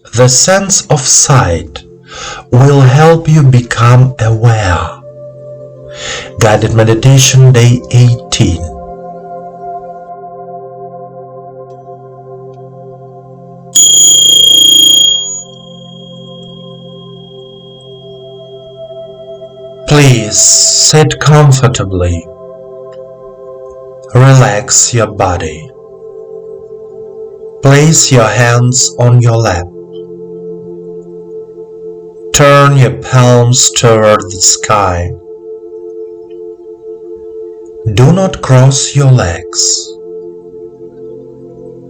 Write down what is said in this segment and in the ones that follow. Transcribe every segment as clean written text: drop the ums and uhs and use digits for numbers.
The sense of sight will help you become aware. Guided Meditation Day 18. Please sit comfortably. Relax your body. Place your hands on your lap. Turn your palms toward the sky. Do not cross your legs.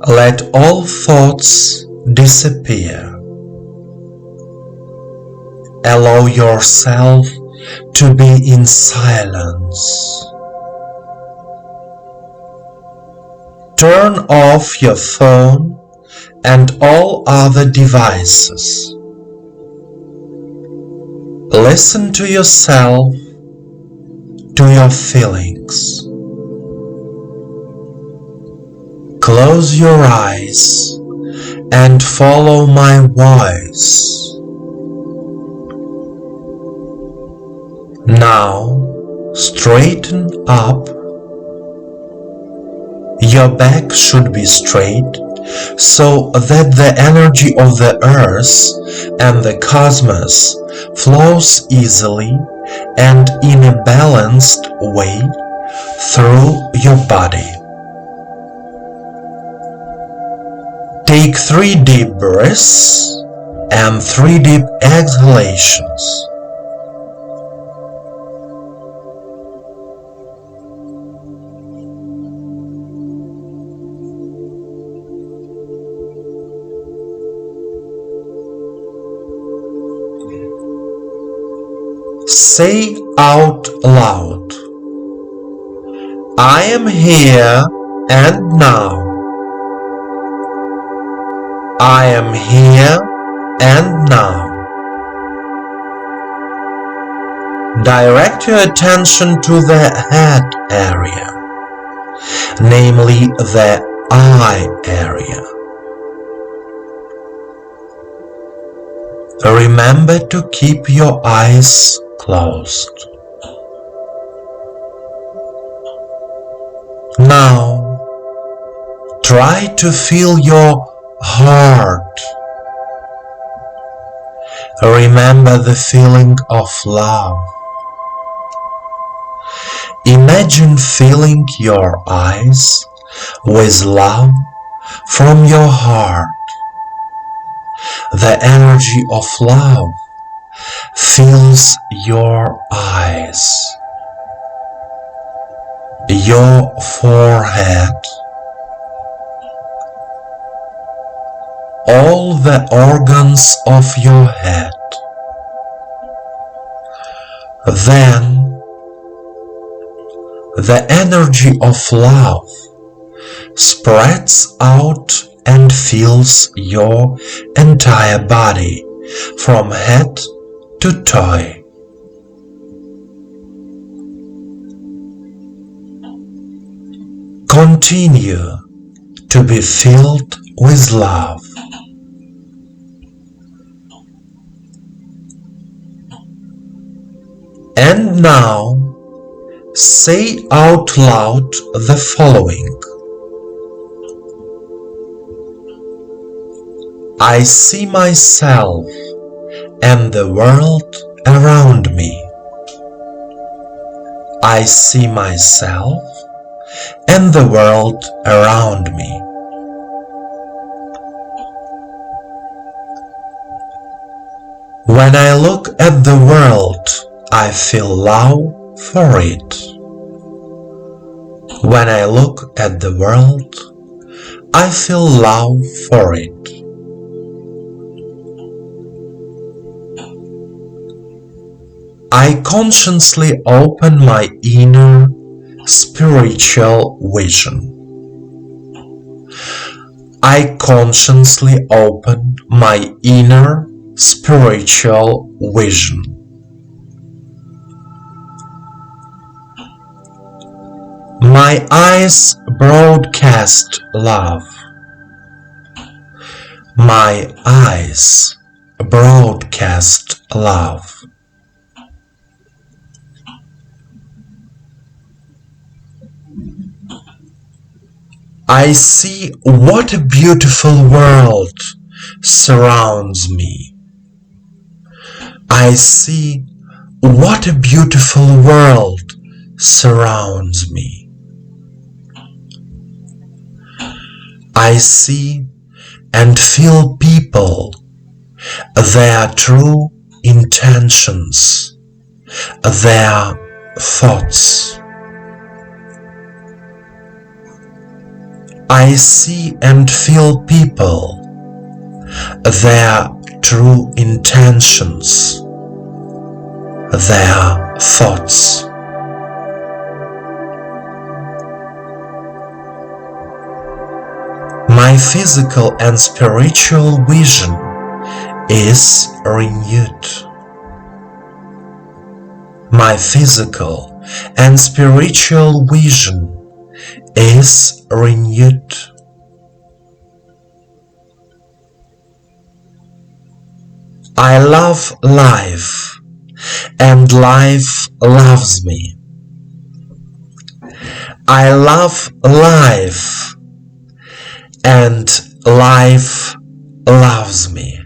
Let all thoughts disappear. Allow yourself to be in silence. Turn off your phone and all other devices. Listen to yourself, to your feelings. Close your eyes and follow my voice. Now, straighten up. Your back should be straight so that the energy of the earth and the cosmos flows easily and in a balanced way through your body. Take 3 deep breaths and 3 deep exhalations. Say out loud, I am here and now. I am here and now. Direct your attention to the head area, namely the eye area. Remember to keep your eyes closed. Now, try to feel your heart. Remember the feeling of love. Imagine filling your eyes with love from your heart. The energy of love fills your eyes, your forehead, all the organs of your head. Then the energy of love spreads out and fills your entire body from head to toe. Continue to be filled with love. And now, say out loud the following. I see myself and the world around me. I see myself and the world around me. When I look at the world, I feel love for it. When I look at the world, I feel love for it. I consciously open my inner spiritual vision. I consciously open my inner spiritual vision. My eyes broadcast love. My eyes broadcast love. I see what a beautiful world surrounds me. I see what a beautiful world surrounds me. I see and feel people, their true intentions, their thoughts. I see and feel people, their true intentions, their thoughts. My physical and spiritual vision is renewed. My physical and spiritual vision is renewed. I love life, and life loves me. I love life, and life loves me.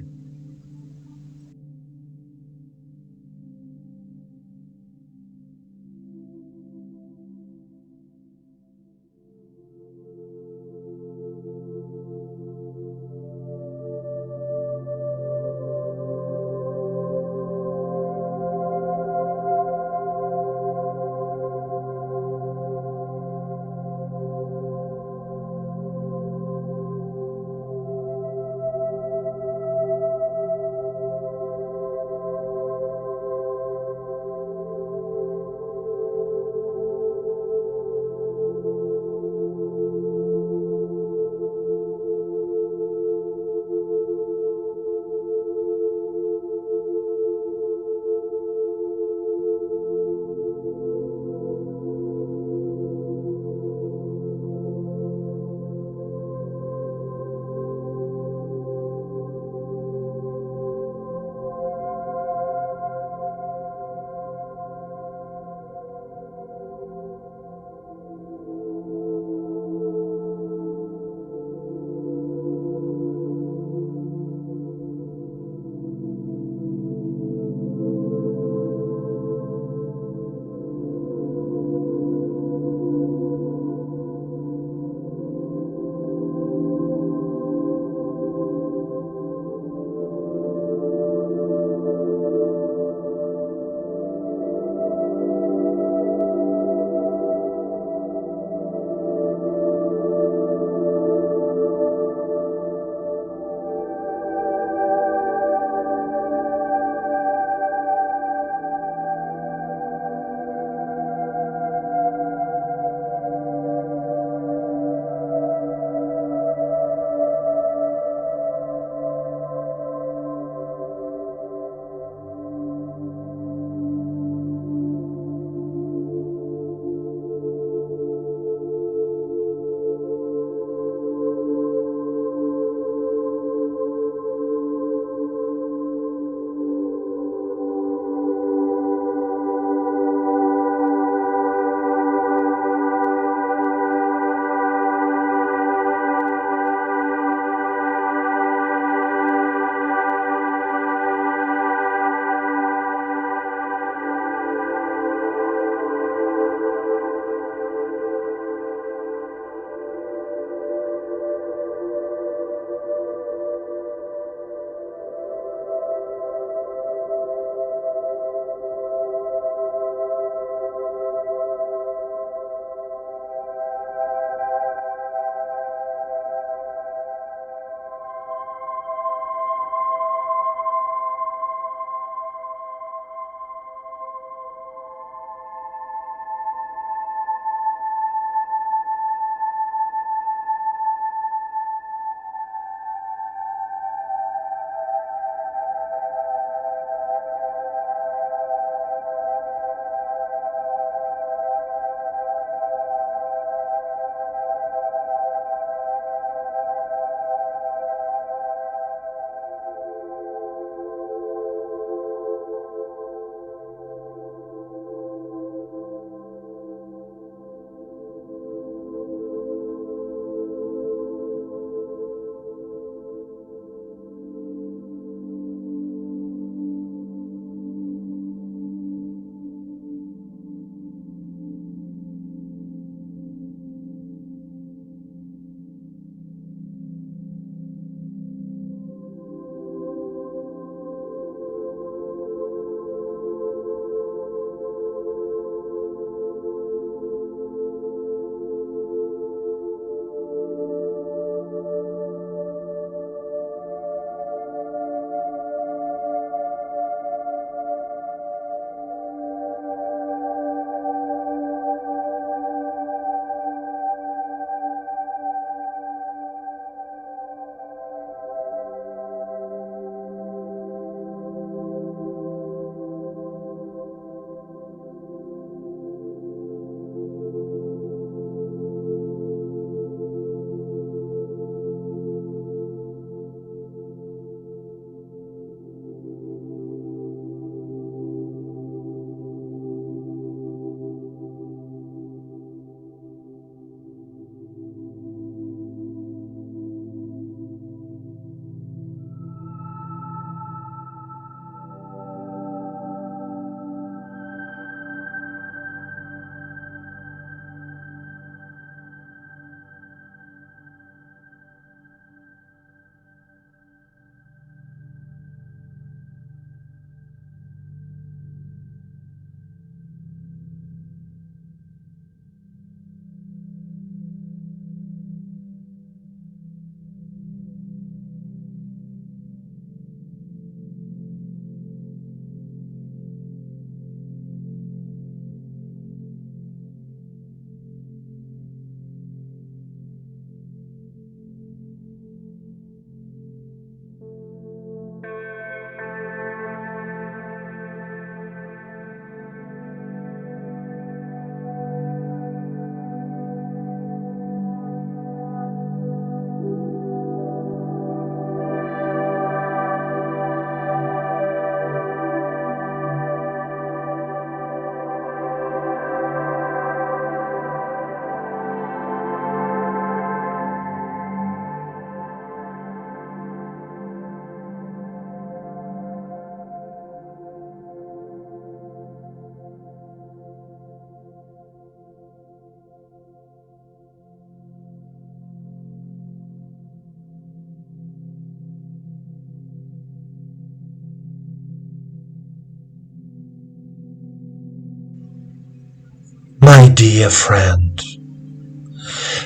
My dear friend,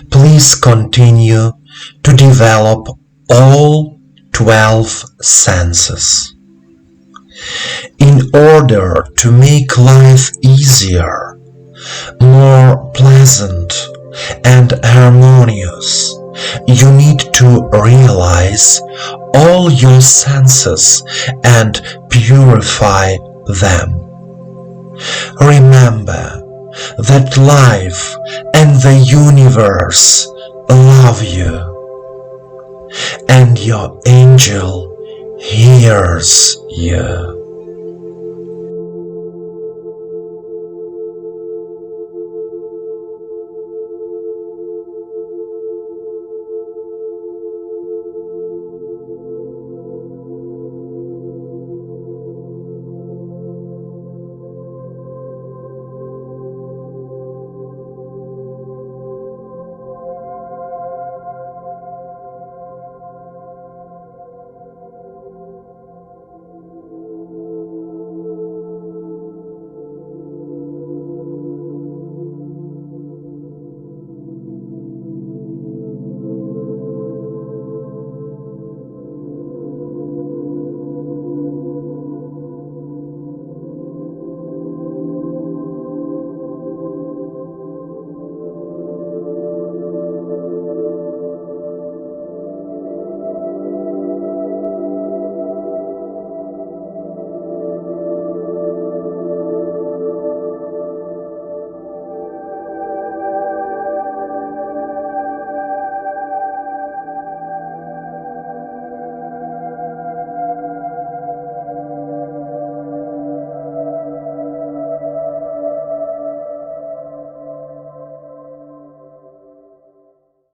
please continue to develop all 12 senses. In order to make life easier, more pleasant, and harmonious, you need to realize all your senses and purify them. Remember that life and the universe love you, and your angel hears you.